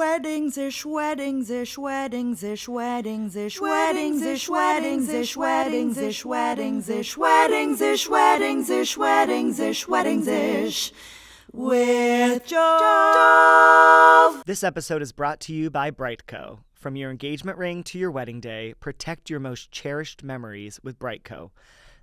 Weddings-ish, weddings-ish, weddings-ish, weddings-ish, weddings-ish, weddings-ish, weddings-ish, weddings-ish, weddings-ish, weddings-ish, weddings-ish, weddings-ish, with Jove. This episode is brought to you by Brightco. From your engagement ring to your wedding day, protect your most cherished memories with Brightco.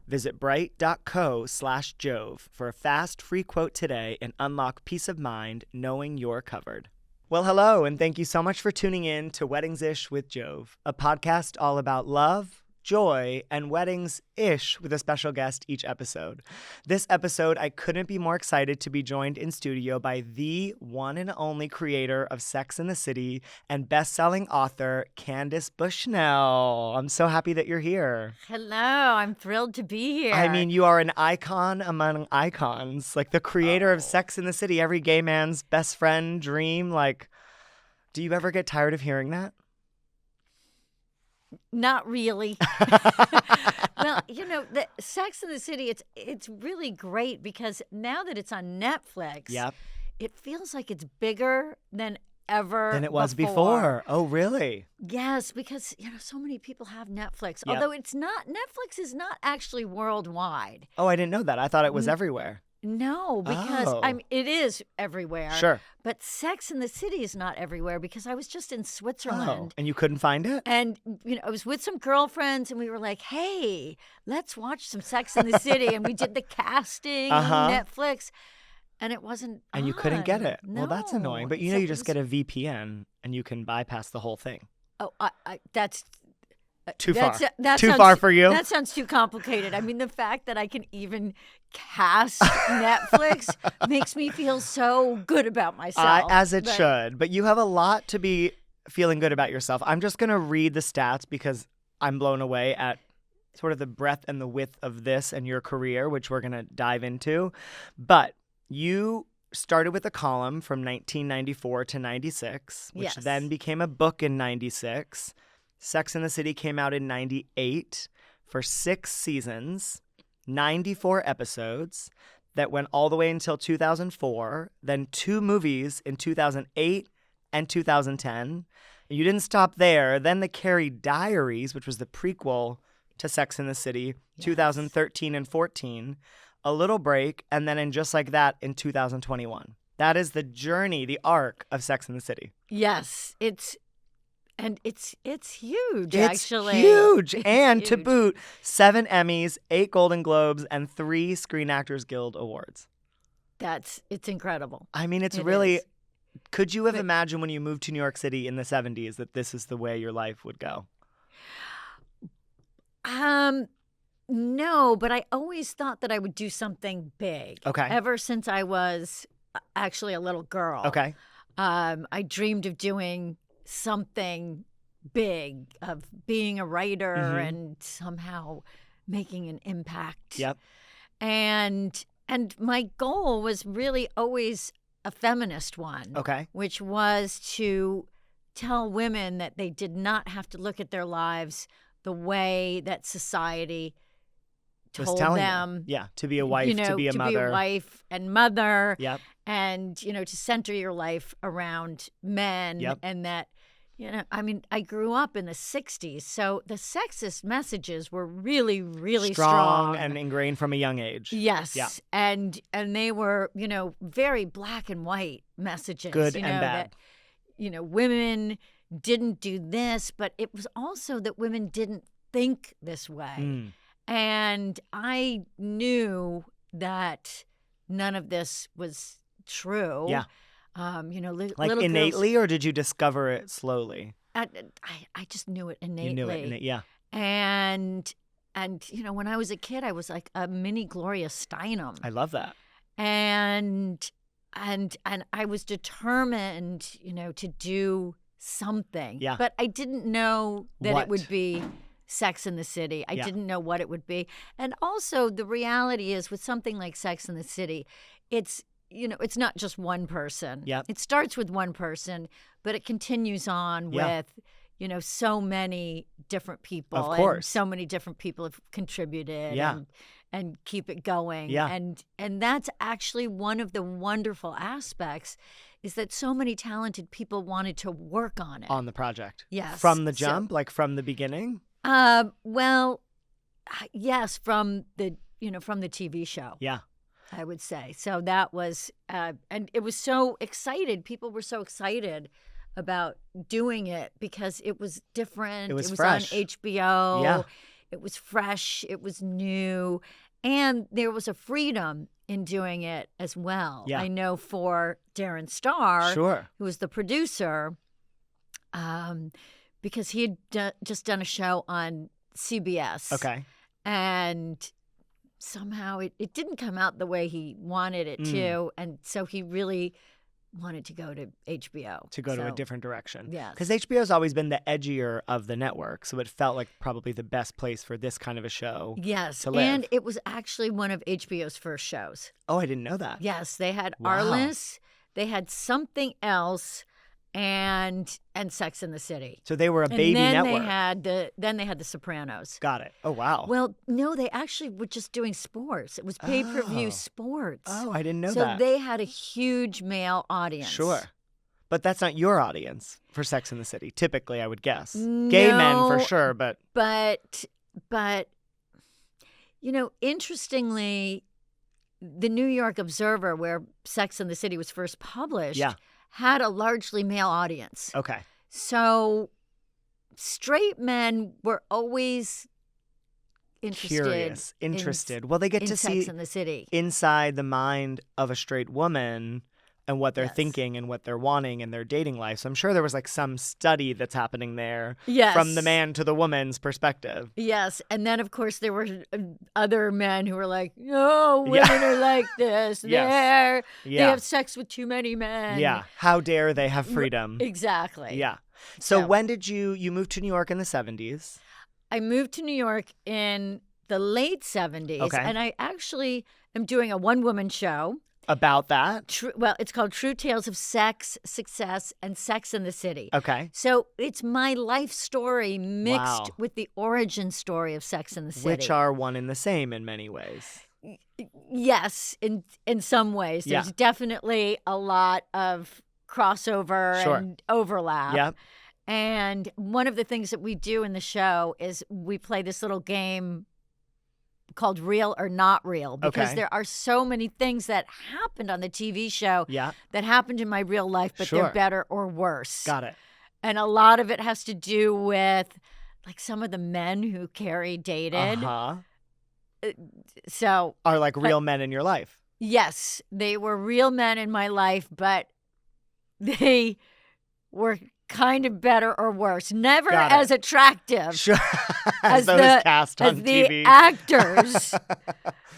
Visit bright.co/Jove for a fast, free quote today and unlock peace of mind knowing you're covered. Well, hello, and thank you so much for tuning in to Weddings-ish with Jove, a podcast all about love, joy, and weddings-ish with a special guest each episode. This episode, I couldn't be more excited to be joined in studio by the one and only creator of Sex and the City and best-selling author, Candace Bushnell. I'm so happy that you're here. Hello, I'm thrilled to be here. I mean, you are an icon among icons, like the creator of Sex and the City, every gay man's best friend, dream. Like, do you ever get tired of hearing that? Not really. Well, you know, the Sex and the City, it's really great because now that it's on Netflix, Yep. it feels like it's bigger than ever Than it was before. Oh, really? Yes, because, you know, so many people have Netflix. Yep. Although Netflix is not actually worldwide. Oh, I didn't know that. I thought it was everywhere. No, because Oh. it is everywhere. Sure. But Sex and the City is not everywhere because I was just in Oh, Switzerland. and you couldn't find it? And, you know, I was with some girlfriends and we were like, hey, let's watch some Sex and the City. And we did the casting on Netflix and it wasn't And you couldn't get it. No. Well, that's annoying. But you know, So you it just was- get a VPN and you can bypass the whole thing. Oh, that's... Too far. That Too sounds- far for you? That sounds too complicated. I mean, the fact that I can even cast Netflix makes me feel so good about myself. As it But- should. But you have a lot to be feeling good about yourself. I'm just going to read the stats because I'm blown away at sort of the breadth and the width of this and your career, which we're going to dive into. But you started with a column from 1994 to 96, which Yes. then became a book in 96. Sex and the City came out in 98 for 6 seasons, 94 episodes that went all the way until 2004, then 2 movies in 2008 and 2010. You didn't stop there. Then the Carrie Diaries, which was the prequel to Sex and the City, 2013 and 14, a little break, and then in Just Like That in 2021. That is the journey, the arc of Sex and the City. Yes, it's huge, It's actually. huge. It's And to huge. boot, 7 Emmys, 8 Golden Globes, and 3 Screen Actors Guild Awards. It's incredible. I mean, it's It really... is. Could you have But- imagined when you moved to New York City in the 70s that this is the way your life would go? No, but I always thought that I would do something big. Okay. Ever since I was actually a little girl. Okay. I dreamed of doing something big, of being a writer Mhm. and somehow making an impact. Yep. And my goal was really always a feminist one. Okay. Which was to tell women that they did not have to look at their lives the way that society Was told telling them. you. Yeah. To be a wife, You know, to be a mother. wife and mother, Yep. and, you know, to center your life around men. Yep. And that, you know, I mean, I grew up in the 60s, so the sexist messages were really, really strong. and ingrained from a young age. Yes. Yeah. And they were, you know, very black and white messages. Good you and know, bad. That, you know, women didn't do this, but it was also that women didn't think this way. Mm. And I knew that none of this was true. Yeah. You know, Like little innately, or did you discover it slowly? girls, I just knew it innately. You knew it. Yeah. And you know, when I was a kid, I was like a mini Gloria Steinem. I love that. And I was determined, you know, to do something. Yeah. But I didn't know that What? it would be Sex and the City. I Yeah. didn't know what it would be. And also the reality is with something like Sex and the City, it's, you know, it's not just one person. Yeah. It starts with one person, but it continues on Yeah. with, you know, so many different people. Of course. And so many different people have contributed. Yeah. And keep it going. Yeah. And that's actually one of the wonderful aspects is that so many talented people wanted to work on it. On the project. Yes. From the jump, like from the beginning? Well, yes, from the TV show. Yeah. I would say. So that was, and it was so excited. People were so excited about doing it because it was different. It was fresh. On HBO. Yeah. It was fresh. It was new. And there was a freedom in doing it as well. Yeah. I know for Darren Star, Sure. who was the producer, because he had just done a show on CBS. Okay. And somehow it didn't come out the way he wanted it to. And so he really wanted to go to HBO. To go to a different direction. Yes. Because HBO's always been the edgier of the network, so it felt like probably the best place for this kind of a show Yes. to live. And it was actually one of HBO's first shows. Oh, I didn't know that. Yes. They had Wow. Arliss, they had something else, and Sex and the City. So they were a baby and then network. Then they had The Sopranos. Got it. Oh, wow. Well, no, they actually were just doing sports. It was pay-per-view Oh. sports. Oh, I didn't know so that. they had a huge male audience. Sure. But that's not your audience for Sex and the City, typically, I would guess. Gay men for No, sure, but But interestingly, the New York Observer, where Sex and the City was first published, Yeah. had a largely male audience. okay. So straight men were always Curious, interested. Well, they get in to Sex see and the City. inside the mind of a straight woman and what they're Yes. thinking and what they're wanting in their dating life. So I'm sure there was like some study that's happening there Yes. from the man to the woman's perspective. Yes, and then of course there were other men who were like, "No, women are like this. Yes. They Yeah. have sex with too many men." Yeah. How dare they have freedom? Exactly. Yeah. So So- when did you moved to New York in the 70s? I moved to New York in the late 70s, Okay. and I actually am doing a one-woman show. About that? Well, it's called True Tales of Sex, Success, and Sex in the City. Okay. So it's my life story mixed Wow. with the origin story of Sex in the City. Which are one and the same in many ways. Yes, in some ways. Yeah. There's definitely a lot of crossover Sure. and overlap. Yep. And one of the things that we do in the show is we play this little game called Real or Not Real, because Okay. there are so many things that happened on the TV show Yeah. that happened in my real life, but Sure. they're better or worse. Got it. And a lot of it has to do with like some of the men who Carrie dated. Uh-huh. So Are like real men in your life. yes, they were real men in my life, but they were kind of better or worse. Never Got it. as attractive Sure. as those the cast as on the TV. actors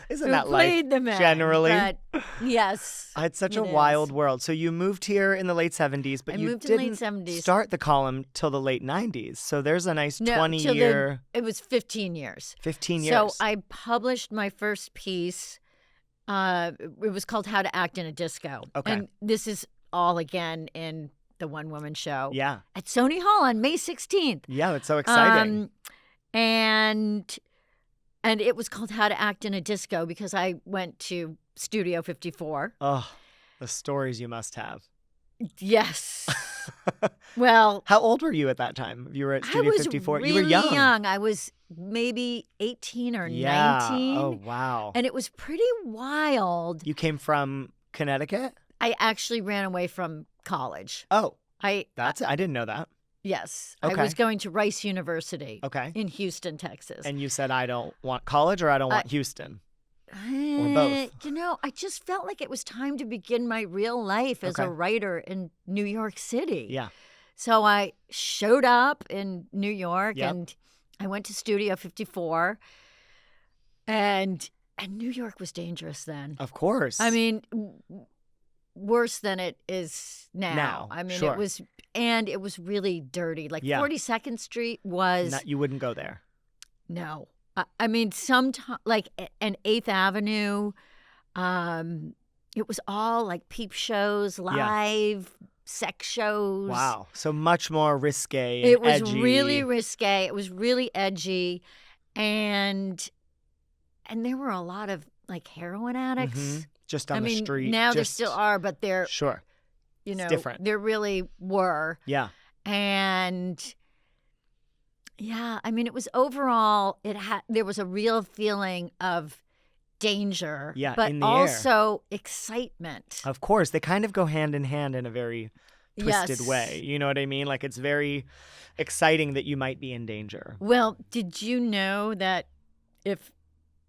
Isn't who that life played the men. generally? But yes, It's such a it is. wild world. So you moved here in the late 70s, but I you moved in the late didn't 70s. start the column till the late 90s. So there's a nice No, 20 till year, it was 15 years. 15 years. So I published my first piece. It was called How to Act in a Disco. Okay. And this is all again in the one woman show yeah. at Sony Hall on May 16th. Yeah, it's so exciting. And it was called How to Act in a Disco because I went to Studio 54. Oh, the stories you must have. Yes. Well, How old were you at that time? You were at I Studio was 54. really You were young. I was maybe 18 or Yeah. 19. Oh, wow. And it was pretty wild. You came from Connecticut? I actually ran away from college. Oh, I didn't know that. Yes. Okay. I was going to Rice University Okay. in Houston, Texas. And you said, I don't want college or I don't want Houston. Or both. I just felt like it was time to begin my real life as Okay. a writer in New York City. Yeah. So I showed up in New York Yep. and I went to Studio 54. And New York was dangerous then. Of course. I mean, worse than it is now. Now, I mean, sure. it was really dirty. Like Yeah. 42nd Street was You wouldn't go there. no. I mean, sometimes like an 8th Avenue, it was all like peep shows, live sex shows. Wow. So much more risque and It was edgy. really risque. It was really edgy, and there were a lot of like heroin addicts. Mhm. Just on I the mean, street. now there just- still are, but they're Sure. You know, different. there really were. Yeah. And yeah, I mean, it was overall, there was a real feeling of danger, Yeah, but in the air. also excitement. Of course, they kind of go hand in hand in a very twisted Yes. way. You know what I mean? Like it's very exciting that you might be in danger. Well, did you know that if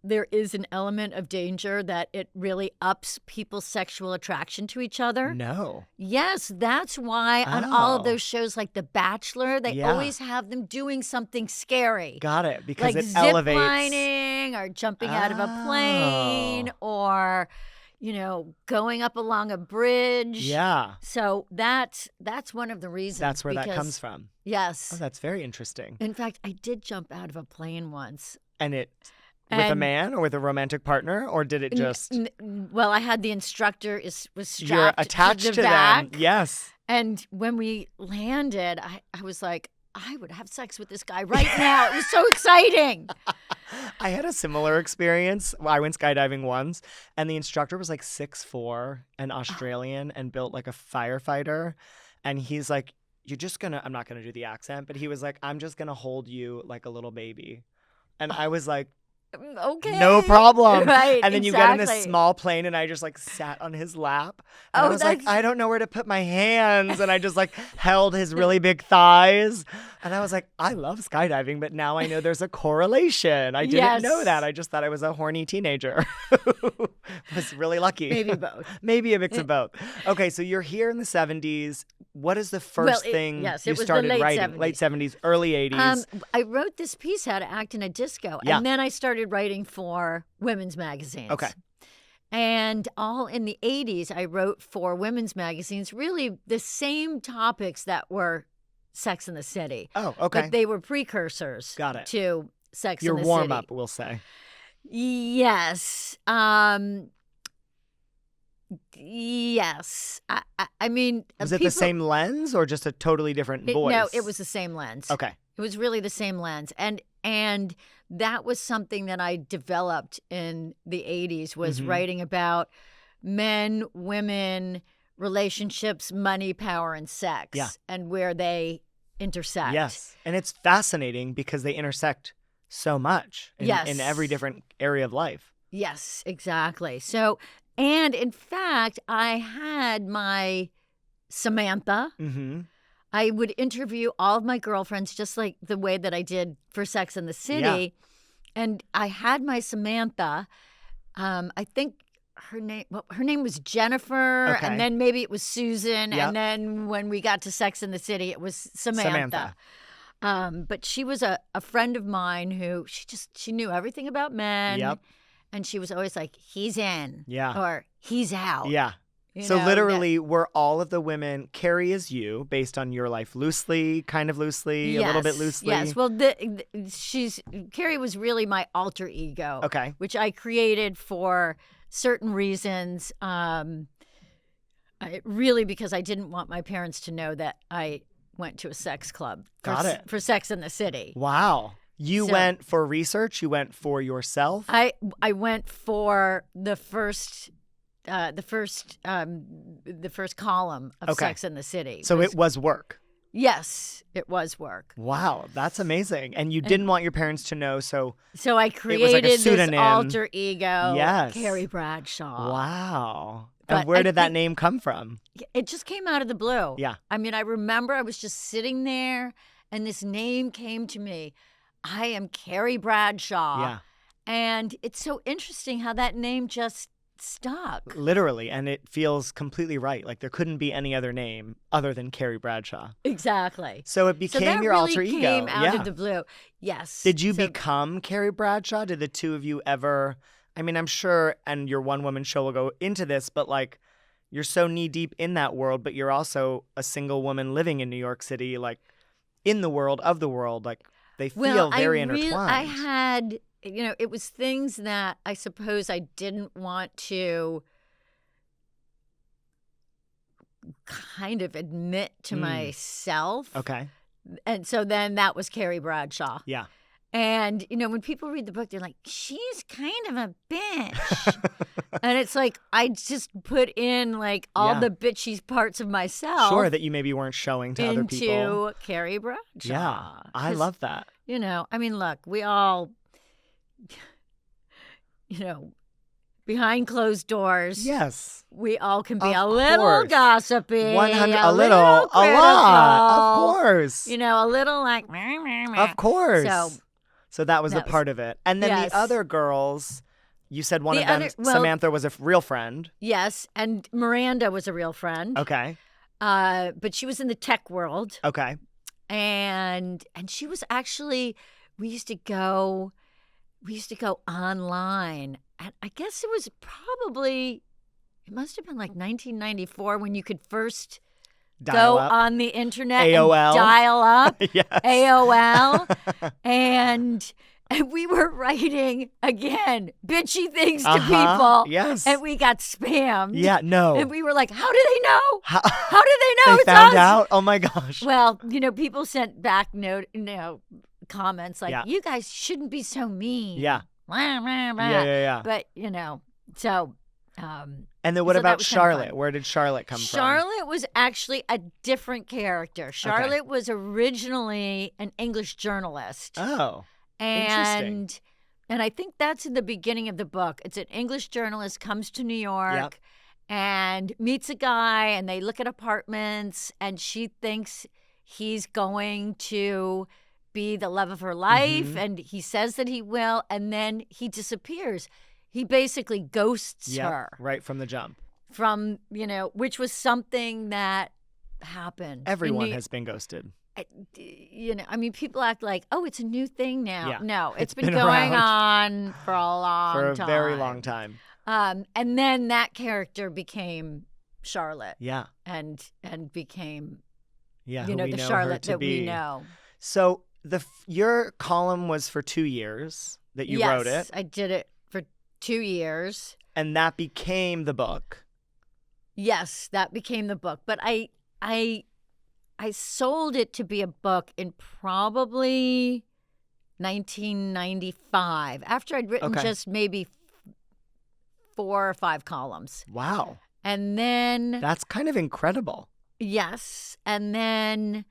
there is an element of danger, that it really ups people's sexual attraction to each other? No. Yes, that's why on all of Oh. those shows like The Bachelor, they Yeah. always have them doing something scary. Got it. Because Like it zip elevates. lining or jumping out of a plane or, you know, going up along a bridge. Yeah. So that's one of the reasons. That's where that because- comes from. Yes. Oh, that's very interesting. In fact, I did jump out of a plane once. And it with a And- man or with a romantic partner, or did it just Well, I had the instructor was strapped you're attached to to the back. them? Yes. And when we landed, I was like, I would have sex with this guy right now. It was so exciting. I had a similar experience. I went skydiving once, and the instructor was like 6'4", an Australian, and built like a firefighter. And he's like, "You're just gonna," I'm not gonna do the accent, but he was like, "I'm just gonna hold you like a little baby." And I was like, Okay. no problem. Right. And then you get in this exactly. small plane, and I just like sat on his lap. And Oh, I was like, that's- I don't know where to put my hands. And I just like held his really big thighs. And I was like, I love skydiving, but now I know there's a correlation. I didn't know Yes. that. I just thought I was a horny teenager. Was really lucky. Maybe both. Maybe a mix of both. Okay, so you're here in the 70s. What is the first thing yes, you it was the started late writing? 70s. Late 70s, early 80s. I wrote this piece, How to Act in a Disco, Yeah. and then I started writing for women's magazines. Okay. And all in the 80s, I wrote for women's magazines, really the same topics that were Sex in the City. Oh, okay. But they were precursors Got it. to Sex Your in the warm City. up, we'll say. Yes. Yes. I mean, Was it the same lens or just a totally different voice? No, it was the same lens. Okay. It was really the same lens. And that was something that I developed in the 80s, was Mhm. writing about men, women, relationships, money, power, and sex, Yeah. and where they intersect. Yes. And it's fascinating because they intersect so much in Yes. every different area of life. Yes, exactly. So, and in fact, I had my Samantha. Mm-hmm. I would interview all of my girlfriends just like the way that I did for Sex and the City. And I had my Samantha. I think her name was Jennifer, Okay. and then maybe it was Susan, Yep. and then when we got to Sex and the City, it was Samantha. But she was a friend of mine who she knew everything about men. Yep. And she was always like, he's in. Yeah. Or he's out. Yeah. You So know, literally, were all of the women, Carrie is you, based on your life loosely, kind of loosely, a little bit loosely? Yes. Well, Carrie was really my alter ego. Okay. Which I created for certain reasons. Really because I didn't want my parents to know that I went to a sex club for Sex in the City. Wow. You So- went for research? You went for yourself? I went for the first column of Okay. Sex in the City. So it was work. Yes, it was work. Wow, that's amazing. And you didn't want your parents to know, so So I like a created this pseudonym. alter ego, Yes. Carrie Bradshaw. wow. But And where I did that think- name come from? It just came out of the blue. Yeah. I mean, I remember I was just sitting there and this name came to me. I am Carrie Bradshaw. Yeah, And it's so interesting how that name just stuck. literally. And it feels completely right. Like there couldn't be any other name other than Carrie Bradshaw. Exactly. So it So became that your really alter ego. came out Yeah. of the blue. Yes. Did you So- become Carrie Bradshaw? Did the two of you ever? I mean, I'm sure, and your one woman show will go into this, but like you're so knee deep in that world, but you're also a single woman living in New York City, like in the world of the world. Like they feel very intertwined. I had, it was things that I suppose I didn't want to kind of admit to myself. Okay. And so then that was Carrie Bradshaw. Yeah. And, when people read the book, they're like, she's kind of a bitch. And it's like, I just put in like all the bitchy parts of myself. Sure, that you maybe weren't showing to other people. Into Carrie Bradshaw. Yeah, I love that. Look, we all, behind closed doors. Yes. We all can be Of a little course. gossipy. 100, a little, a critical, lot. Of course. A little like. Of course. So that was a That was- part of it. And then Yes. the other girls, you said one The of them, other- well- Samantha, was a real friend. Yes, and Miranda was a real friend. Okay. But she was in the tech world. Okay. And she was actually, we used to go online. And I guess it was probably, it must have been like 1994 when you could first Dial go up. on the internet AOL. and dial up. Yes. AOL. and we were writing, again, bitchy things to people. Yes. And we got spammed. Yeah, no. And we were like, how do they know? How How do they know they it's found us? out? Oh my gosh. Well, people sent back comments like, Yeah. you guys shouldn't be so mean. Yeah. Blah, blah, blah. Yeah. But, so. And then what so that about was kinda Charlotte? fun. Where did Charlotte come from? Charlotte was actually a different character. Charlotte was originally an English journalist. Oh. And I think that's in the beginning of the book. It's an English journalist comes to New York and meets a guy, and they look at apartments, and she thinks he's going to be the love of her life, and he says that he will, and then he disappears. He basically ghosts her right from the jump. from, which was something that happened. Everyone has been ghosted. People act like, oh, it's a new thing now. Yeah. No, it's It's been been going around on for a long For a time. very long time. And then that character became Charlotte. Yeah. And became, Yeah. who the we know her Charlotte to that we be. know. So your column was for 2 years that you wrote it. Yes, I did it for 2 years. And that became the book. Yes, that became the book. But I sold it to be a book in probably 1995, after I'd written just maybe 4 or 5 columns. Wow. And then That's kind of incredible. yes, and then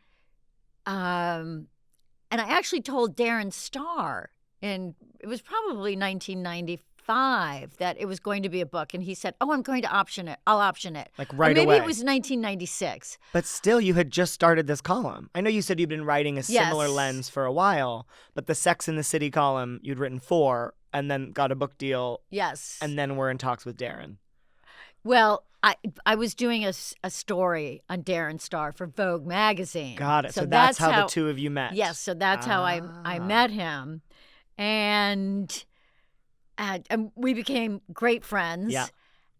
and I actually told Darren Starr, and it was probably 1995, that it was going to be a book, and he said, "Oh, I'm going to option it. I'll option it." Like Or right maybe away. it was 1996. But still, you had just started this column. I know you said you'd been writing a similar Yes. lens for a while, but the Sex and the City column you'd written 4 and then got a book deal, Yes. and then we're in talks with Darren. Well, I was doing a story on Darren Starr for Vogue magazine. Got it. So that's how how the two of you met. Yes, so that's how I Ah. met him, and we became great friends. Yeah.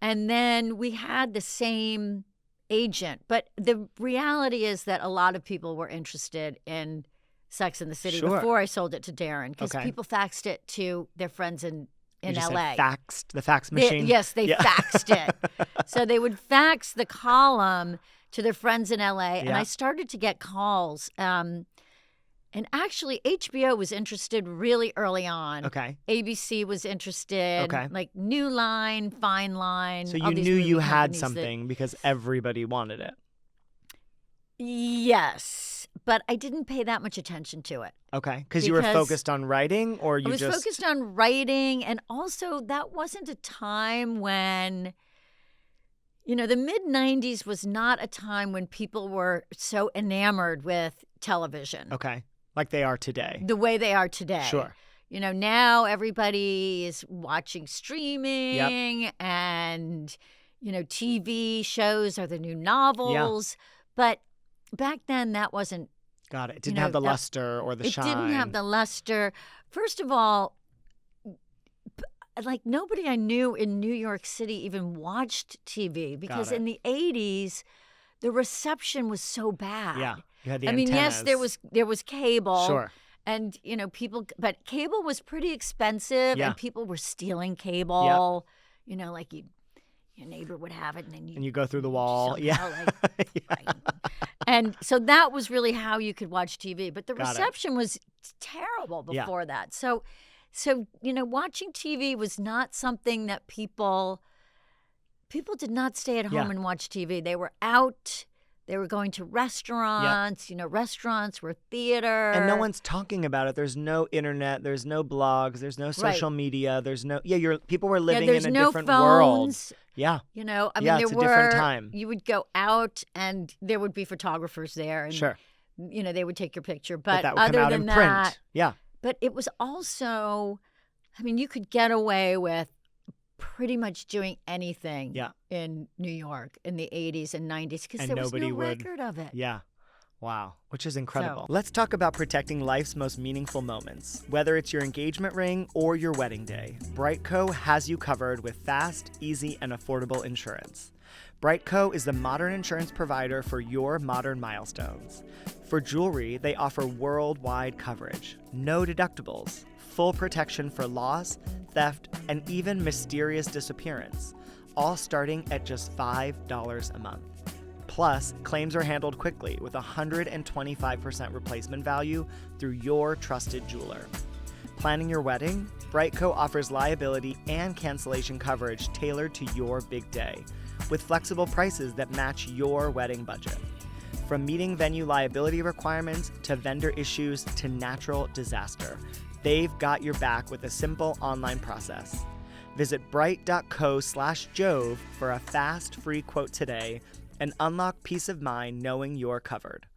And then we had the same agent, but the reality is that a lot of people were interested in Sex and the City Sure. before I sold it to Darren, because Okay. people faxed it to their friends in You just LA. said faxed, the fax They- machine. yes, they Yeah. faxed it. So they would fax the column to their friends in LA, and Yeah. I started to get calls. And actually, HBO was interested really early on. Okay. ABC was interested. Okay. Like New Line, Fine Line. So all you these knew movie you had companies something because everybody wanted it. Yes, but I didn't pay that much attention to it. Okay. Because you were Because focused on writing, or you I was just focused on writing, and also that wasn't a time when, the mid-'90s was not a time when people were so enamored with television Okay. Like they are today. the way they are today. Sure. Now everybody is watching streaming and, TV shows are the new novels. But back then that wasn't, Got it. It didn't have the luster or the it shine. didn't have the luster. First of all, like nobody I knew in New York City even watched TV, because it. in the 80s, the reception was so bad. Yeah. You had the I mean, yes, antennas. there was cable. Sure. And, but cable was pretty expensive, Yeah. and people were stealing cable. Like your neighbor would have it, and then and you go through the wall. Yeah. somehow, right. And so that was really how you could watch TV. But the Got it. reception was terrible before that. So watching TV was not something that people did not stay at home and watch TV. They were out. They were going to restaurants. Restaurants were theater. And no one's talking about it. There's no internet. There's no blogs. There's no social media. There's no people were living in a different world. Yeah. I mean, it's a different time. You would go out and there would be photographers there. And, sure. They would take your picture. But that would other come out than in that, print. Yeah. But it was also, I mean, you could get away with pretty much doing anything in New York in the 80s and 90s because there was no record of it. Yeah. Wow. Which is incredible. Let's talk about protecting life's most meaningful moments. Whether it's your engagement ring or your wedding day, Brightco has you covered with fast, easy, and affordable insurance. Brightco is the modern insurance provider for your modern milestones. For jewelry, they offer worldwide coverage, no deductibles, full protection for loss, theft, and even mysterious disappearance, all starting at just $5 a month. Plus, claims are handled quickly with 125% replacement value through your trusted jeweler. Planning your wedding? Brightco offers liability and cancellation coverage tailored to your big day, with flexible prices that match your wedding budget. From meeting venue liability requirements to vendor issues to natural disaster, they've got your back with a simple online process. Visit bright.co/Jove for a fast, free quote today and unlock peace of mind knowing you're covered.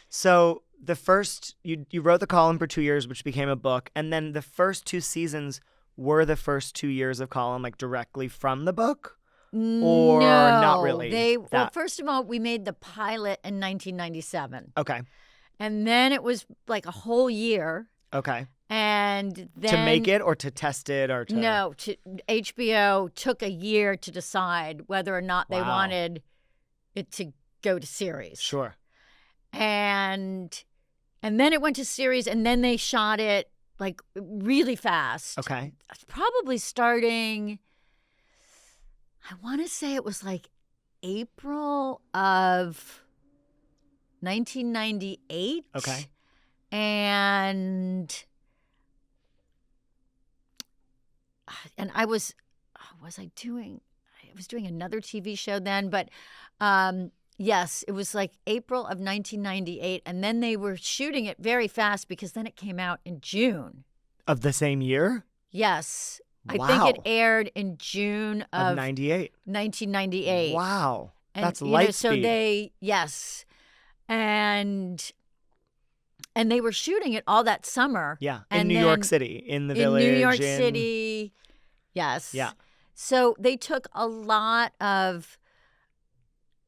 So the first, you wrote the column for 2 years, which became a book, and then the first 2 seasons were the first 2 years of column, like directly from the book? Or not really? Well, first of all, we made the pilot in 1997. Okay. And then it was like a whole year. Okay. And then to make it or to test it or to... No, HBO took a year to decide whether or not they wanted it to go to series. Sure. And then it went to series, and then they shot it like really fast. Okay. Probably starting, I want to say it was like April of 1998. Okay. And I was doing another TV show then, but yes, it was like April of 1998, and then they were shooting it very fast because then it came out in June of the same year. Yes, wow. I think it aired in June of 98. 1998. Wow, and, that's light speed. So and they were shooting it all that summer. Yeah, in New York City, in the village. In New York City, yes. Yeah. So they took a lot of,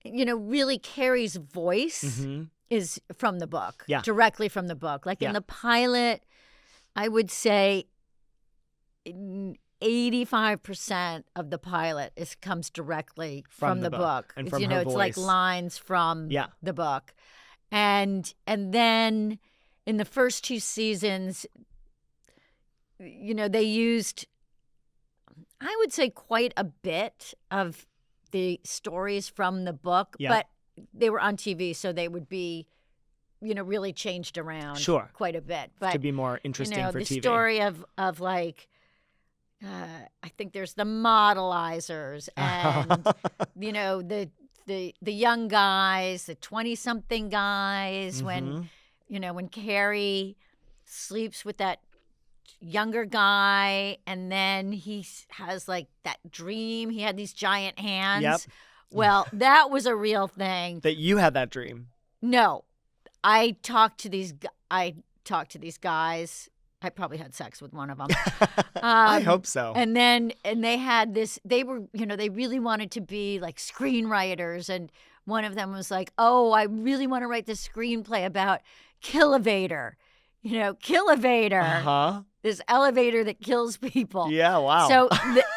really Carrie's voice is from the book. Yeah. Directly from the book. Like in the pilot, I would say 85% of the pilot comes directly from the book. And from her it's voice. like lines from the book. And then in the first 2 seasons, they used, I would say, quite a bit of the stories from the book, but they were on TV, so they would be, really changed around quite a bit. But to be more interesting for the TV. Story of like, I think there's the modelizers and, the young guys, the 20-something guys, when Carrie sleeps with that younger guy, and then he has like that dream. He had these giant hands. Yep. Well, that was a real thing. That you had that dream. No, I talked to these guys. I probably had sex with one of them. I hope so. And they had this, they were, they really wanted to be like screenwriters. And one of them was like, oh, I really want to write this screenplay about Kill-evator. Kill-evator. Uh-huh. This elevator that kills people. Yeah, wow. So,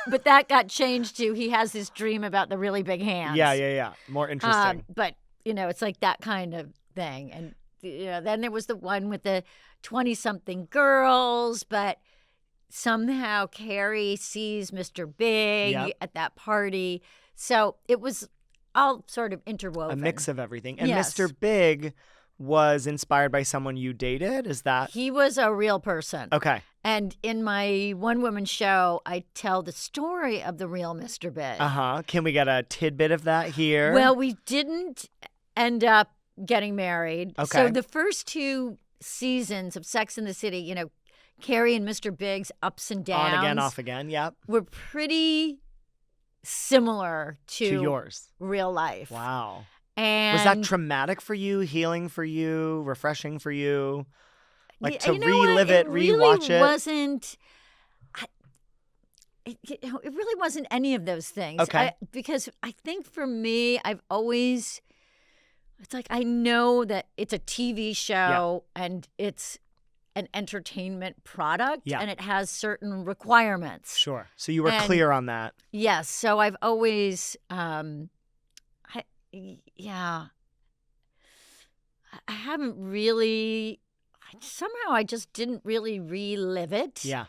but that got changed to he has this dream about the really big hands. Yeah. More interesting. But, it's like that kind of thing. And, then there was the one with the 20-something girls, but somehow Carrie sees Mr. Big at that party. So it was all sort of interwoven. A mix of everything. And Yes. Mr. Big was inspired by someone you dated? Is that? He was a real person. Okay. And in my one-woman show, I tell the story of the real Mr. Big. Uh-huh. Can we get a tidbit of that here? Well, we didn't end up getting married. Okay. So the first 2 seasons of Sex and the City, you know, Carrie and Mr. Big's ups and downs On again, off again. Yep. were pretty similar To yours. real life. Wow. And Was that traumatic for you, healing for you, refreshing for you? Like to you know what? relive it, really rewatch it? Wasn't. It really wasn't any of those things. Okay. Because I think for me, I've always. It's like I know that it's a TV show and it's an entertainment product Yeah. and it has certain requirements. Sure. So you were And- clear on that. Yes. So I've always, I haven't really, somehow I just didn't really relive it. Yeah.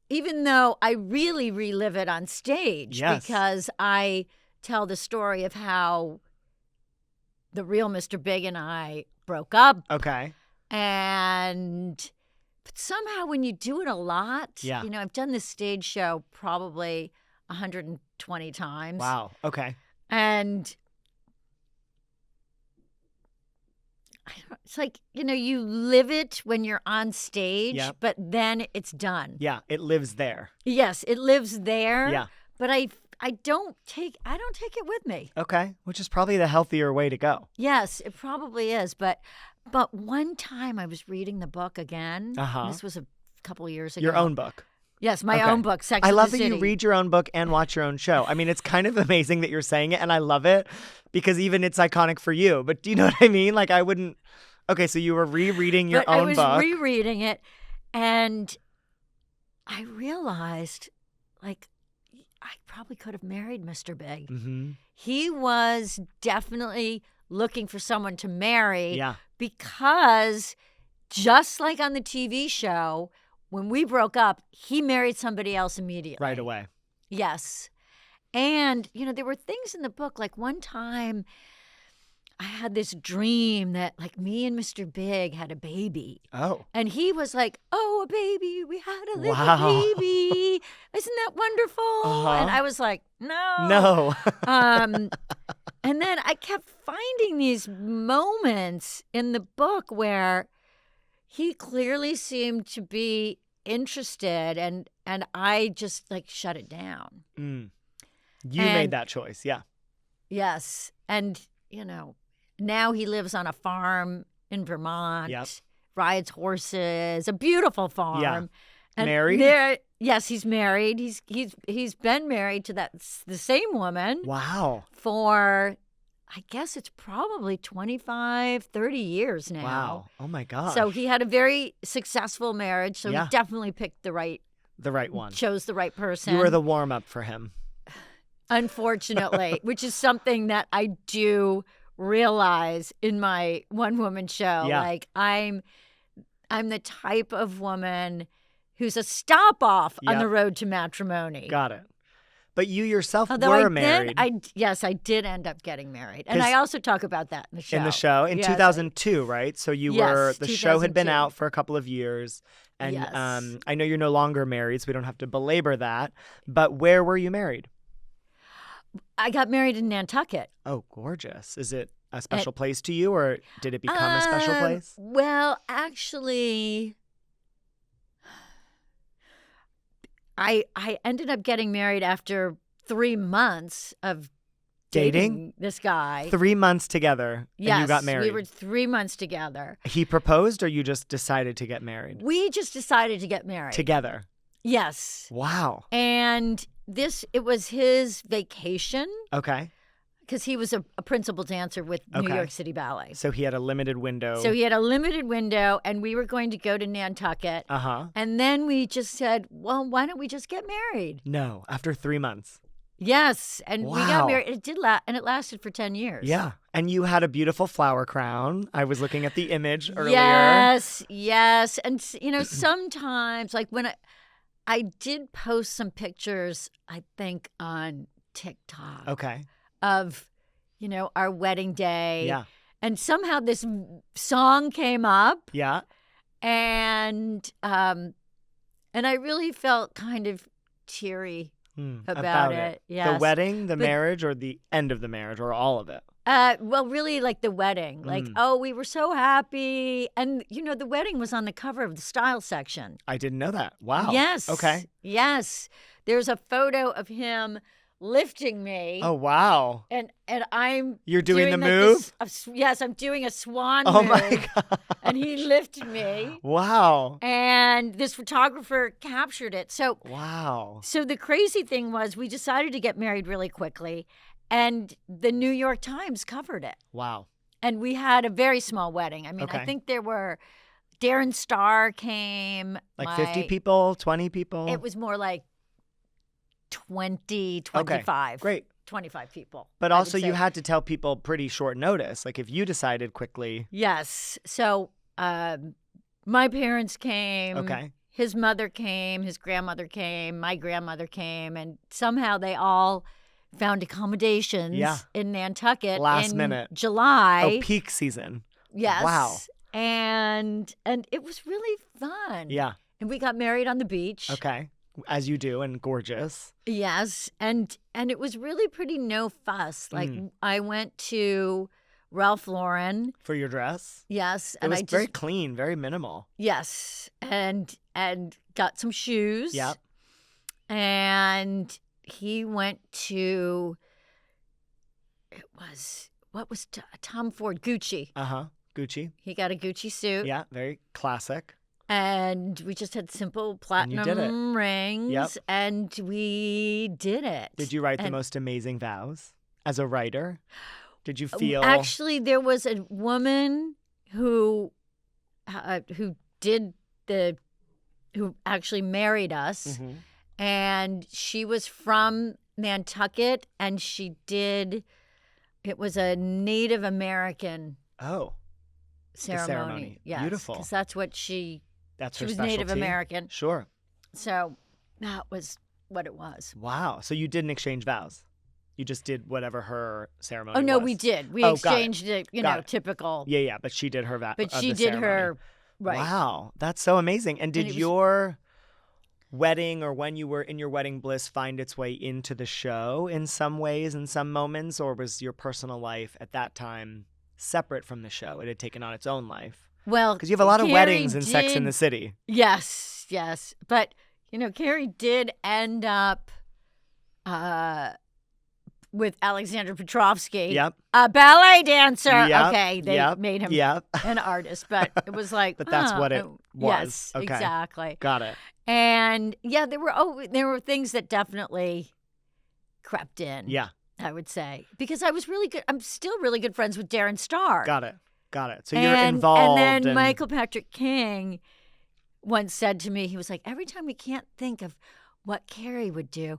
Even though I really relive it on stage Yes. because I tell the story of how the real Mr. Big and I broke up. Okay. But somehow when you do it a lot, Yeah. you know, I've done this stage show probably 120 times. Wow. Okay. And it's like, you know, you live it when you're on stage, Yep. but then it's done. Yeah. It lives there. Yes, it lives there. Yeah. But I don't take it with me. Okay. Which is probably the healthier way to go. Yes, it probably is. But one time I was reading the book again. Uh-huh. This was a couple years ago. Your own book. Yes, my Okay. own book, Sex I and love the that City. you read your own book and watch your own show. I mean, it's kind of amazing that you're saying it, and I love it because even it's iconic for you. But do you know what I mean? Like, I wouldn't. Okay, so you were rereading your But own I was book. rereading it, and I realized, like, I probably could have married Mr. Big. Mm-hmm. He was definitely looking for someone to marry Yeah. because just like on the TV show, when we broke up, he married somebody else immediately. Right away. Yes. And, you know, there were things in the book, like one time I had this dream that, like, me and Mr. Big had a baby. Oh. And he was like, "Oh, a baby. We had a little Wow. baby. Isn't that wonderful?" Uh-huh. And I was like, "No." No. And then I kept finding these moments in the book where he clearly seemed to be interested, and I just, like, shut it down. You made And- that choice. Yeah. Yes. And, you know, now he lives on a farm in Vermont, Yep. rides horses, a beautiful farm. Yeah. And Married? Yes, he's married. He's been married to the same woman Wow. for, I guess it's probably 25, 30 years now. Wow. Oh my gosh. So he had a very successful marriage. So Yeah. he definitely picked the right one. chose the right person. You were the warm up for him. Unfortunately, which is something that I do realize in my one woman show. Yeah. Like I'm the type of woman who's a stop off on Yep. the road to matrimony. Got it. But you yourself Although were I married did end up getting married. And 'Cause I also talk about that in the show. in the show in Yes. 2002, right? So you were Yes, the show had been 2002. out for a couple of years, and Yes. I know you're no longer married, so we don't have to belabor that. But where were you married? I got married in Nantucket. Oh, gorgeous! Is it a special place to you, or did it become a special place? Well, actually, I ended up getting married after 3 months of dating this guy. 3 months together, Yes, and you got married. we were 3 months together. He proposed, or you just decided to get married We just decided to get married. together? Yes. Wow. And it was his vacation Okay. because he was a principal dancer with New Okay. York City Ballet. So he had a limited window. So he had a limited window, and we were going to go to Nantucket. Uh-huh. And then we just said, well, why don't we just get married? No, after 3 months. Yes. And we Wow. got married. It did last, and it lasted for 10 years. Yeah. And you had a beautiful flower crown. I was looking at the image earlier. Yes, yes. And, you know, sometimes, like when I did post some pictures, I think, on TikTok Okay. of, our wedding day. Yeah. And somehow this song came up. Yeah. And I really felt kind of teary about it. Yes. The wedding, the marriage, or the end of the marriage, or all of it? Well, really like the wedding. Like, we were so happy. And, the wedding was on the cover of the style section. I didn't know that. Wow. Yes. Okay. Yes. There's a photo of him lifting me. Oh, wow. And I'm You're doing the like move? Yes, I'm doing a swan Oh, move. my God. And he lifted me. Wow. And this photographer captured it. So Wow. So the crazy thing was we decided to get married really quickly, and the New York Times covered it. Wow. And we had a very small wedding. I mean, Okay. I think there were Darren Star came. Like 50 people, 20 people? It was more like 20, 25. Okay. Great. 25 people. But I would also you say. had to tell people pretty short notice. Like if you decided quickly. Yes. So my parents came. Okay. His mother came. His grandmother came. My grandmother came. And somehow they all found accommodations in Nantucket Last in minute. July. Oh, peak season. Yes. Wow. And it was really fun. Yeah. And we got married on the beach. Okay. As you do, and gorgeous. Yes. And it was really pretty no fuss. Like I went to Ralph Lauren. For your dress? Yes. It And was I just, very clean, very minimal. yes. And got some shoes. Yep. And he went to, what was Tom Ford? Gucci. Uh-huh. Gucci. He got a Gucci suit. Yeah, very classic. And we just had simple you did platinum rings. Yep. And we did it. Did you write the most amazing vows as a writer? Did you feel... Actually, there was a woman who actually married us. Mhm. And she was from Nantucket, and it was a Native American Oh, ceremony. Yes, Beautiful. because that's what she that's her was specialty. Native American. Sure. So that was what it was. Wow. So you didn't exchange vows. You just did whatever her ceremony Oh, no, was. we did. We got it. exchanged it, Got it. typical. Yeah, but she did her But she did her, right. Wow, that's so amazing. And did it was- your wedding, or when you were in your wedding bliss, find its way into the show in some ways, in some moments, or was your personal life at that time separate from the show? It had taken on its own life. Well, Because you have a lot of Carrie weddings in Sex did- and the City. Yes, yes. But, Carrie did end up with Alexander Petrovsky. Yep. A ballet dancer. Yep, Okay, they yep, made him yep. an artist, but it was like, But that's what it was. Yes, Okay. exactly. Got it. And yeah, there were things that definitely crept in. Yeah. I would say, because I was really good. I'm still really good friends with Darren Star. Got it. So you're involved. And then Michael Patrick King once said to me, he was like, every time we can't think of what Carrie would do,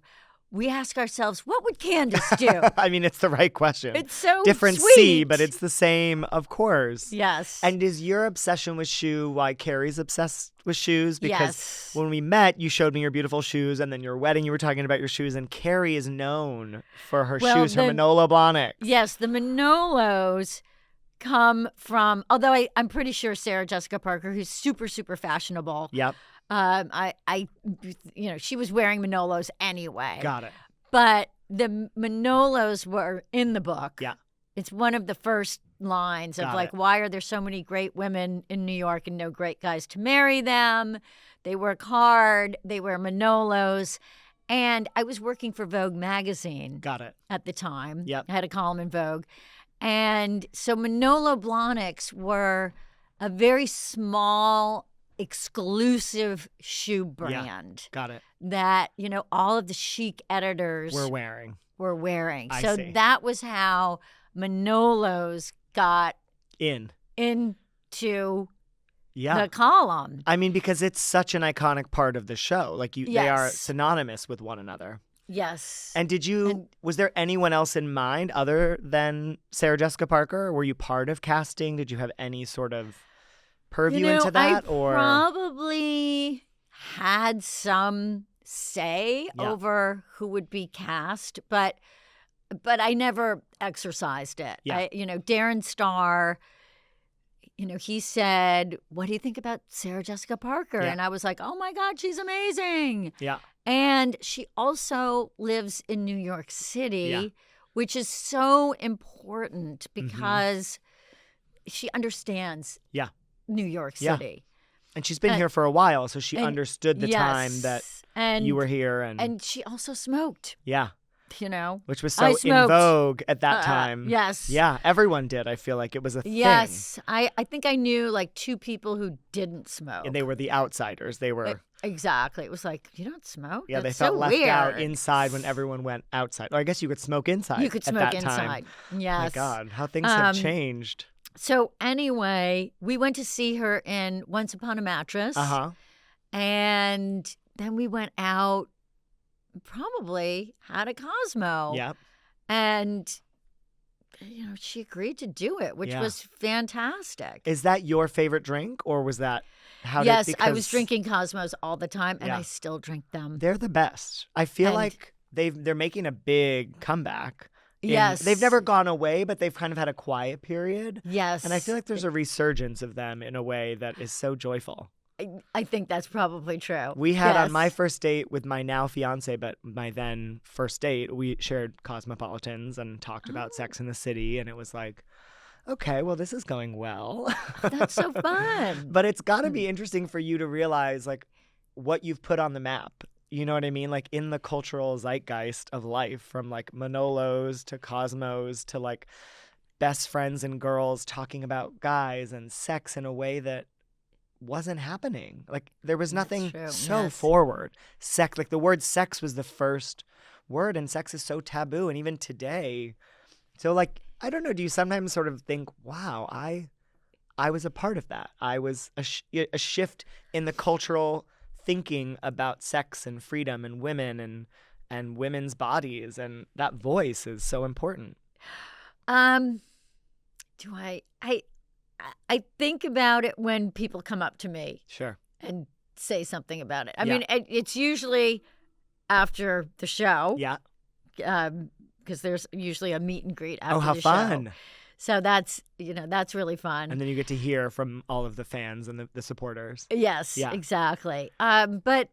we ask ourselves, what would Candace do? I mean, it's the right question. It's so different sweet. C, but it's the same, of course. Yes. And is your obsession with shoe why Carrie's obsessed with shoes? Because yes. when we met, you showed me your beautiful shoes, and then your wedding, you were talking about your shoes, and Carrie is known for her shoes, her Manolo Blahniks. Yes, the Manolos come from, although I'm pretty sure Sarah Jessica Parker, who's super, super fashionable. Yep. She was wearing Manolos anyway. Got it. But the Manolos were in the book. Yeah. It's one of the first lines of Got like, it. why are there so many great women in New York and no great guys to marry them? They work hard. They wear Manolos. And I was working for Vogue magazine. Got it. At the time. Yep. I had a column in Vogue. And so Manolo Blahniks were a very small, exclusive shoe brand. Got it. That, all of the chic editors We're wearing. I see. That was how Manolos got into the column. I mean, because it's such an iconic part of the show. Like they are synonymous with one another. Yes. And was there anyone else in mind other than Sarah Jessica Parker? Were you part of casting? Did you have any sort of purview into that? I probably had some say Yeah. over who would be cast, but I never exercised it. Yeah. Darren Star, he said, "What do you think about Sarah Jessica Parker?" Yeah. And I was like, "Oh my God, she's amazing." Yeah. And she also lives in New York City, Yeah. which is so important Mm-hmm. because she understands Yeah. New York Yeah. City. And she's been here for a while, so she and- understood the time that you were here. And she also smoked, yeah. I Which was so in smoked. vogue at that time. Yes. Yeah, everyone did. I feel like it was a thing. Yes. I think I knew like 2 people who didn't smoke. And they were the outsiders. They were, Exactly. It was like, you don't smoke? yeah, they That's felt so left weird. out inside when everyone went outside. Or I guess you could smoke inside. You could at smoke that inside. time. Yes. My God, how things have changed. So anyway, we went to see her in Once Upon a Mattress. Uh-huh. And then we went out, probably had a Cosmo. Yeah. And, she agreed to do it, which Yeah. was fantastic. Is that your favorite drink, or was that how Yes, did, I was because drinking Cosmos all the time, and Yeah. I still drink them. they're the best. I feel And- like they're making a big comeback. Yes. They've never gone away, but they've kind of had a quiet period. Yes. And I feel like there's a resurgence of them in a way that is so joyful. I think that's probably true. We had on my Yes. first date with my now fiance, but my then first date, we shared Cosmopolitans and talked about Sex in the City. And it was like, okay, well, this is going well. That's so fun. But it's got to be interesting for you to realize like what you've put on the map. You know what I mean? Like in the cultural zeitgeist of life, from like Manolos to Cosmos to like best friends and girls talking about guys and sex in a way that wasn't happening. Like there was nothing true, so yes. forward. Sex, like the word sex was the first word, and sex is so taboo. And even today, so like, I don't know, do you sometimes sort of think, wow, I was a part of that. I was a shift in the cultural thinking about sex and freedom and women and women's bodies, and that voice is so important. Do I think about it when people come up to me Sure. and say something about it. I Yeah. mean, it's usually after the show. Yeah. Because there's usually a meet and greet after Oh, how the show. fun. So that's really fun. And then you get to hear from all of the fans and the supporters. Yes, Yeah. exactly. But,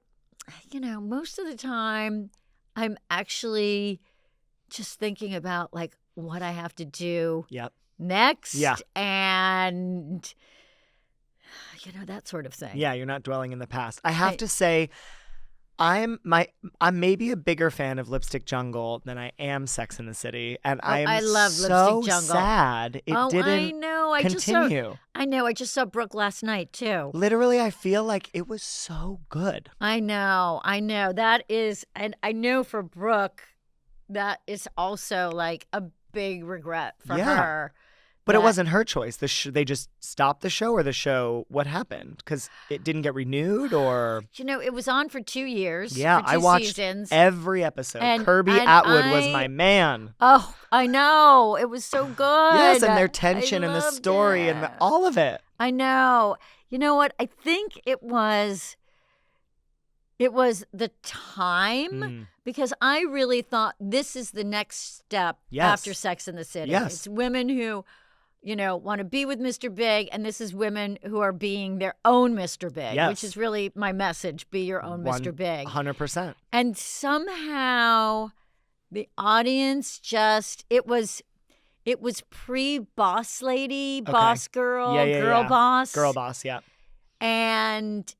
most of the time I'm actually just thinking about like what I have to do Yep. next. Yeah. And, that sort of thing. Yeah, you're not dwelling in the past. I have to say, I'm maybe a bigger fan of Lipstick Jungle than I am Sex in the City, and I love so Lipstick Jungle. sad it I didn't know. I continue. just saw Brooke last night too. Literally, I feel like it was so good. I know. That is, and I know for Brooke, that is also like a big regret for Yeah. her. But it that- wasn't her choice. They just stopped the show, or the show, what happened? Because it didn't get renewed, or It was on for 2 years. yeah, for 2 I watched seasons. every episode. And- Kirby and Atwood was I- my man. Oh, I know. It was so good. Yes, and their I tension and the loved story it. and all of it. I know. You know what? I think it was the time. Mm. Because I really thought this is the next step Yes. after Sex in the City. Yes. It's women who, want to be with Mr. Big, and this is women who are being their own Mr. Big, Yes. which is really my message, be your own Mr. Big. 100%. And somehow the audience it was pre-boss lady, Okay. boss girl, Yeah, girl yeah. boss. Girl boss, yeah. And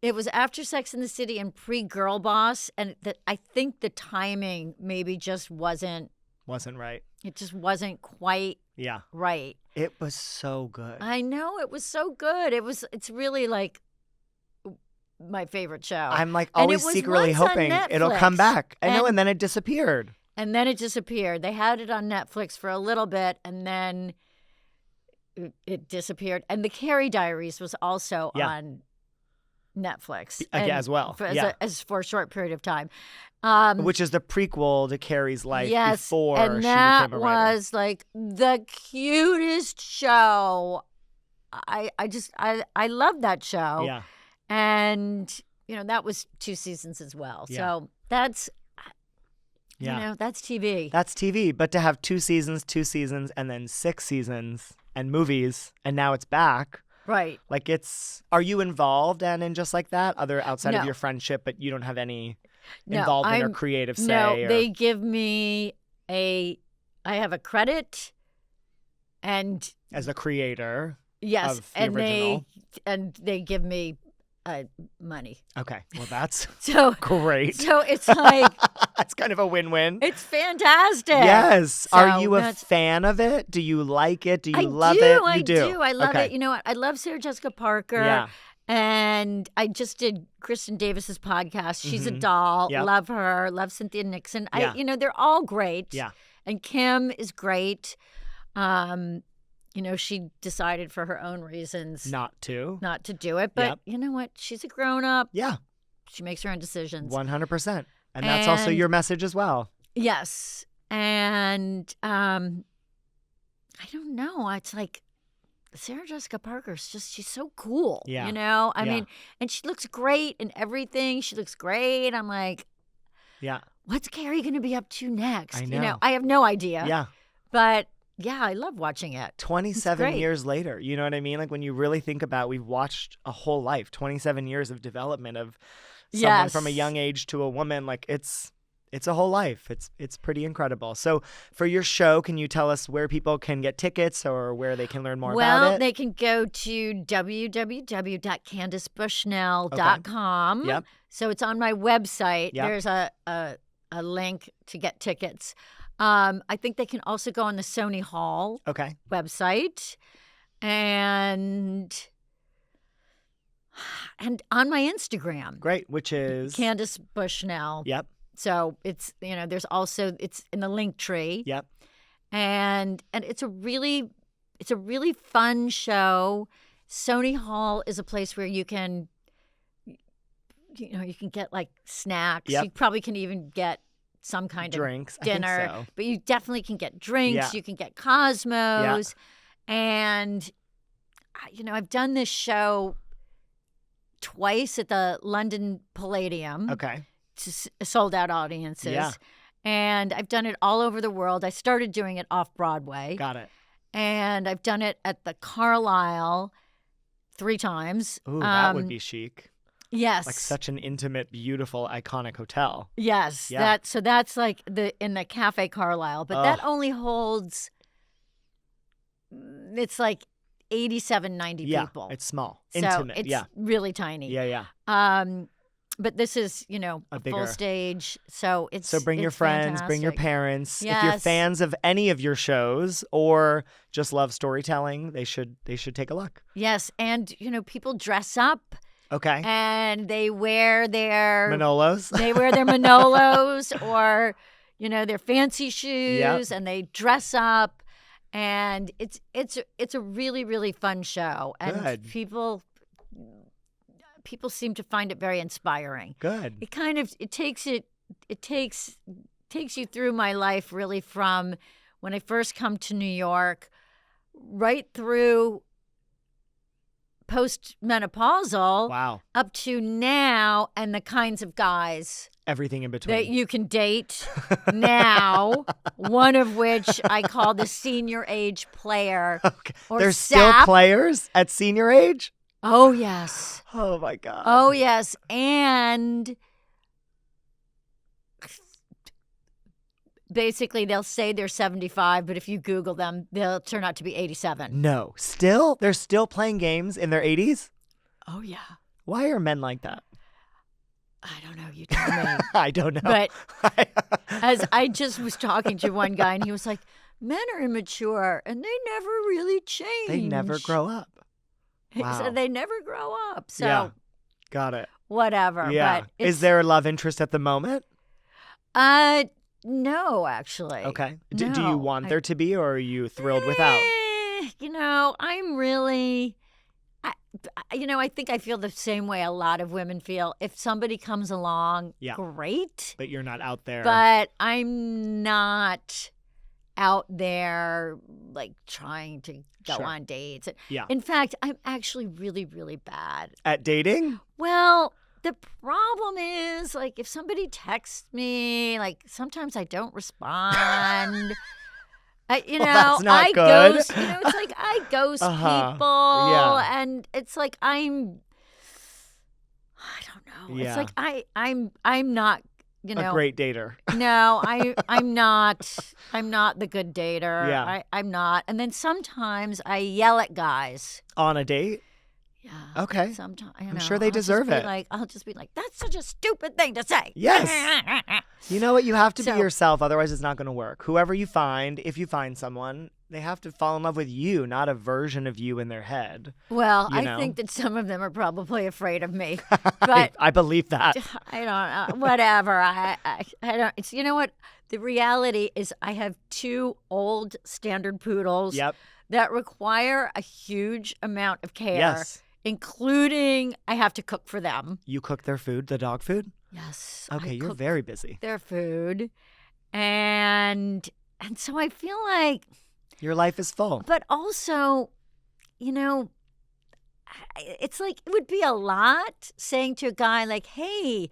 it was after Sex in the City and pre-Girl Boss, and I think the timing maybe just wasn't. Wasn't right. It just wasn't quite Yeah. right. It was so good. I know it was so good. It's really like my favorite show. I'm like And it always was secretly once on hoping it'll come Netflix. back. I know, and then it disappeared. And then it disappeared. They had it on Netflix for a little bit, and then it disappeared. And the Carrie Diaries was also Yeah. on Netflix As well. Yeah. as for a short period of time. Which is the prequel to Carrie's life Yes, before and she that became a writer. was like the cutest show. I love that show. Yeah. And that was 2 seasons as well. Yeah. So that's, Yeah. that's TV. That's TV. But to have 2 seasons, and then 6 seasons and movies, and now it's back. Right. Like are you involved in just like that? Outside of No. your friendship, but you don't have any No, involvement or creative say? No, or... they give me I have a credit and As a creator. yes, Of the and original. they give me money. Okay. Well, that's So great. So it's like It's kind of a win-win. it's fantastic. Yes. So Are you a that's- fan of it? Do you like it? Do you I love do, it? I You do. I love Okay. it. You know what? I love Sarah Jessica Parker. Yeah. And I just did Kristen Davis's podcast. She's a Mhm. doll. Yep. Love her. Love Cynthia Nixon. Yeah. They're all great. Yeah. And Kim is great. She decided for her own reasons Not to. not to do it. But Yep. you know what? She's a grown up. Yeah. She makes her own decisions. 100%. And that's also And- your message as well. Yes. And I don't know. It's like Sarah Jessica Parker's she's so cool. Yeah. I Yeah. mean, and she looks great in everything. She looks great. I'm like, Yeah. what's Carrie going to be up to next? I know. I have no idea. Yeah. But yeah, I love watching it. 27 great. years later. You know what I mean? Like when you really think about, we've watched a whole life, 27 years of development of someone from a Yes. young age to a woman. Like it's a whole life. It's pretty incredible. So for your show, can you tell us where people can get tickets or where they can learn more about Well, it? they can go to www.CandaceBushnell.com. Yep. So it's on my website. Yep. There's a link to get tickets. I think they can also go on the Sony Hall Okay. website and on my Instagram, Great. Which is? Candace Bushnell. Yep. So it's there's also it's in the link tree. Yep. And it's a really fun show. Sony Hall is a place where you can you can get like snacks. Yep. You probably can even get some kind Drinks. of dinner, I think so. but you definitely can get drinks. Yeah. You can get Cosmos, and I've done this show twice at the London Palladium. Okay. To sold out audiences. Yeah. And I've done it all over the world. I started doing it off Broadway. Got it. And I've done it at the Carlisle 3 times. Ooh, that would be chic. Yes. Like such an intimate, beautiful, iconic hotel. Yes. Yeah. So that's like in the Cafe Carlisle, but that only holds. It's like 87, 90 Yeah. people. It's small. So Intimate. it's Yeah. really tiny. Yeah. Yeah. But this is, a bigger. full stage, so it's So bring your it's friends, bring your fantastic. parents. If you're Yes. fans of any of your shows or just love storytelling, they should take a look. Yes, and people dress up Okay. and they wear their Manolos. they wear their Manolos or their fancy shoes, Yep. and they dress up, and it's a really, really fun show, and Good. people seem to find it very inspiring. Good. It kind of takes you through my life, really, from when I first come to New York right through postmenopausal Wow. up to now, and the kinds of guys Everything in between. that you can date now, one of which I call the senior age player. Okay. Or There's still sap. players at senior age? Oh, yes. Oh my God. Oh, yes. And basically, they'll say they're 75, but if you Google them, they'll turn out to be 87. No. Still? They're still playing games in their 80s? Oh, yeah. Why are men like that? I don't know. You tell me. I don't know. But as I just was talking to one guy, and he was like, men are immature, and they never really change. They never grow up. He Wow. said they never grow up. So Yeah. Got it. whatever. Yeah. But Is there a love interest at the moment? No, actually. Okay. Do you No, want there to be, or are you thrilled without? I'm really, I think I feel the same way a lot of women feel. If somebody comes along, Yeah. great. But you're not out there. But I'm not out there like trying to go Sure. on dates. Yeah. In fact, I'm actually really, really bad. At dating? Well, the problem is, like, if somebody texts me, like, sometimes I don't respond. That's not I good. ghost. It's like I ghost people, and it's like I don't know. Yeah. It's like I'm not. A great dater. No, I'm not. I'm not the good dater. Yeah. I'm not. And then sometimes I yell at guys. On a date? Yeah. Okay. Sometimes I'm sure they deserve it. I'll just be like, that's such a stupid thing to say. Yes. You know what? You have to be So- yourself. Otherwise, it's not going to work. Whoever you find, if you find someone, they have to fall in love with you, not a version of you in their head. Well, You I know? think that some of them are probably afraid of me. But I believe that. I don't know. Whatever. I don't. It's, you know what? The reality is I have 2 old standard poodles Yep. that require a huge amount of care. Yes. Including I have to cook for them. You cook their food, the dog food? Yes. Okay, I you're cook very busy. their food. And so I feel like, Your life is full. but also, it's like it would be a lot saying to a guy like, hey,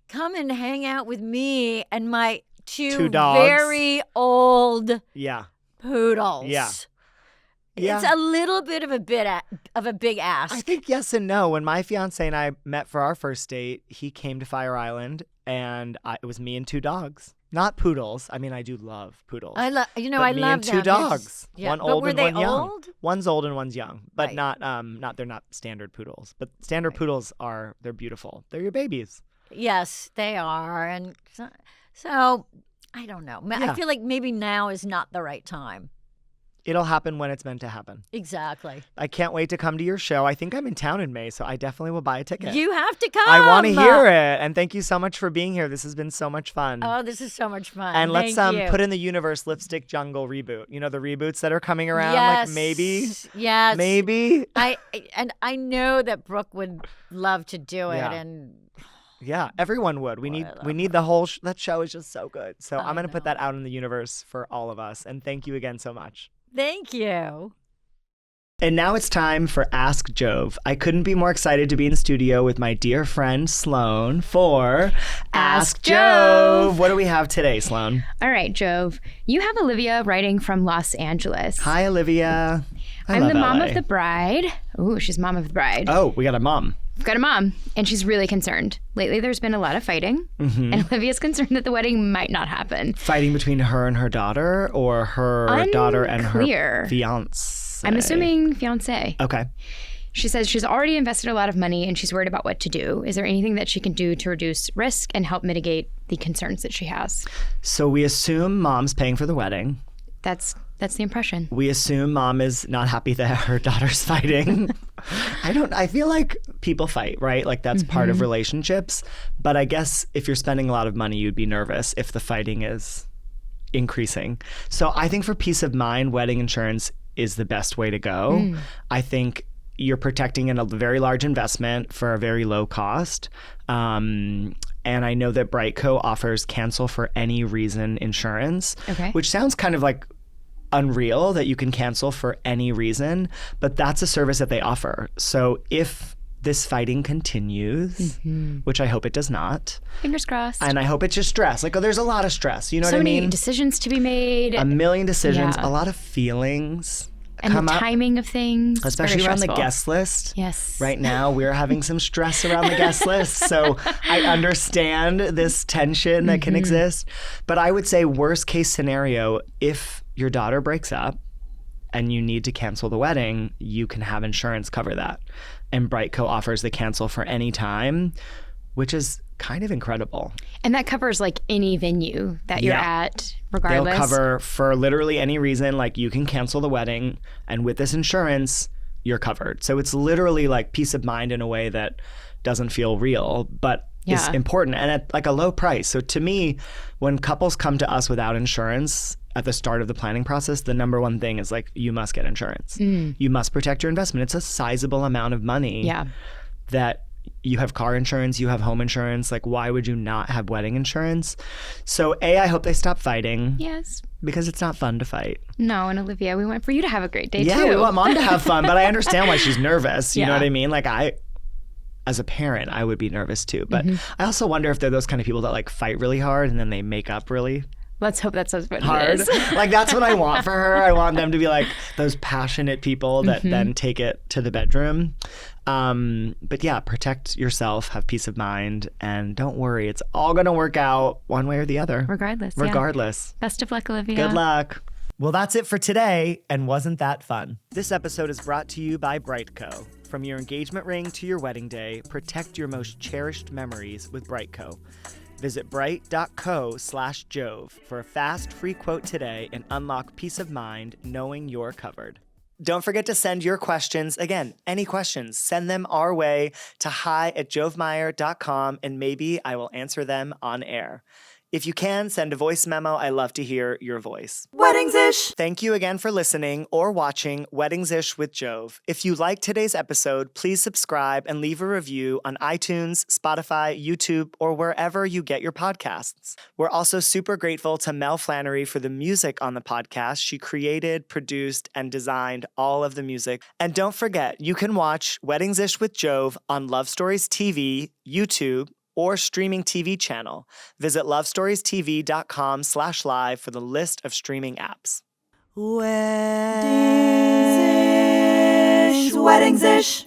come and hang out with me and my 2 dogs. very old Yeah. poodles. Yeah. It's a little bit of a big ask. I think yes and no. When my fiance and I met for our first date, he came to Fire Island, and it was me and 2 dogs. Not poodles. I mean, I do love poodles. I love but I me love and 2 them. They're dogs. just- yeah. One But old were and they one young. old? One's old and one's young, but Right. not they're not standard poodles. But standard Right. poodles they're beautiful. They're your babies. Yes, they are, and so I don't know. Yeah. I feel like maybe now is not the right time. It'll happen when it's meant to happen. Exactly. I can't wait to come to your show. I think I'm in town in May, so I definitely will buy a ticket. You have to come. I want to hear it. And thank you so much for being here. This has been so much fun. Oh, this is so much fun. And let's Thank you. put in the universe Lipstick Jungle reboot. You know, the reboots that are coming around? Yes. Like maybe? Yes. Maybe? I know that Brooke would love to do it, Yeah. and Yeah, everyone would. We Boy, need the whole that show is just so good. So I I'm going to put know. that out in the universe for all of us. And thank you again so much. thank you. And now it's time for Ask Jove. I couldn't be more excited to be in studio with my dear friend Sloan for Ask Jove. What do we have today, Sloan? All right, Jove. You have Olivia writing from Los Angeles. Hi, Olivia. I'm the mom LA. of the bride. Ooh, she's mom of the bride. Oh, we got a mom. We've got a mom, and she's really concerned. Lately, there's been a lot of fighting, and Olivia's concerned that the wedding might not happen. Fighting between her and her daughter, or her daughter and her Unclear. fiance? I'm assuming fiance. Okay. She says she's already invested a lot of money, and she's worried about what to do. Is there anything that she can do to reduce risk and help mitigate the concerns that she has? So we assume mom's paying for the wedding. That's the impression. We assume mom is not happy that her daughter's fighting. I feel like people fight, right? Like that's part of relationships. But I guess if you're spending a lot of money, you'd be nervous if the fighting is increasing. So I think for peace of mind, wedding insurance is the best way to go. I think you're protecting in a very large investment for a very low cost. And I know that Brightco offers cancel for any reason insurance, Okay. which sounds kind of like unreal that you can cancel for any reason, but that's a service that they offer. So if this fighting continues, which I hope it does not, Fingers crossed. and I hope it's just stress. Like, there's a lot of stress. You know so what I many mean? decisions to be made, A million decisions, Yeah. a lot of feelings and come the up, timing of things. It's very especially around the stressful. guest list. Yes. Right now, we're having some stress around the guest list. So I understand this tension that can exist. But I would say, worst case scenario, if your daughter breaks up and you need to cancel the wedding, you can have insurance cover that. And Brightco offers the cancel for any time, which is kind of incredible. And that covers like any venue that you're Yeah. at, regardless. They'll cover for literally any reason. Like, you can cancel the wedding, and with this insurance, you're covered. So it's literally like peace of mind in a way that doesn't feel real, but is Yeah. important, and at like a low price. So to me, when couples come to us without insurance at the start of the planning process, the number one thing is like, you must get insurance. You must protect your investment. It's a sizable amount of money Yeah. that you have car insurance, you have home insurance. Like, why would you not have wedding insurance? So I hope they stop fighting, Yes. because it's not fun to fight. No, and Olivia, we want for you to have a great day Yeah, too. we want mom to have fun, but I understand why she's nervous. You know Yeah. what I mean? Like, as a parent, I would be nervous too. But I also wonder if they're those kind of people that like fight really hard and then they make up really Let's hope that's what hard. it is. Like that's what I want for her. I want them to be like those passionate people that then take it to the bedroom. But yeah, protect yourself, have peace of mind, and don't worry. It's all going to work out one way or the other. Regardless. Regardless. Yeah. Best of luck, Olivia. Good luck. Well, that's it for today, and wasn't that fun? This episode is brought to you by Brightco. From your engagement ring to your wedding day, protect your most cherished memories with Brightco. Visit bright.co/Jove for a fast, free quote today and unlock peace of mind knowing you're covered. Don't forget to send your questions. Again, any questions, send them our way to hi@jovemeyer.com and maybe I will answer them on air. If you can, send a voice memo. I love to hear your voice. Weddings-ish. Thank you again for listening or watching Weddings-ish with Jove. If you liked today's episode, please subscribe and leave a review on iTunes, Spotify, YouTube, or wherever you get your podcasts. We're also super grateful to Mel Flannery for the music on the podcast. She created, produced, and designed all of the music. And don't forget, you can watch Weddings-ish with Jove on Love Stories TV, YouTube, or streaming TV channel. Visit lovestoriestv.com/live for the list of streaming apps. Weddings-ish. Weddings-ish.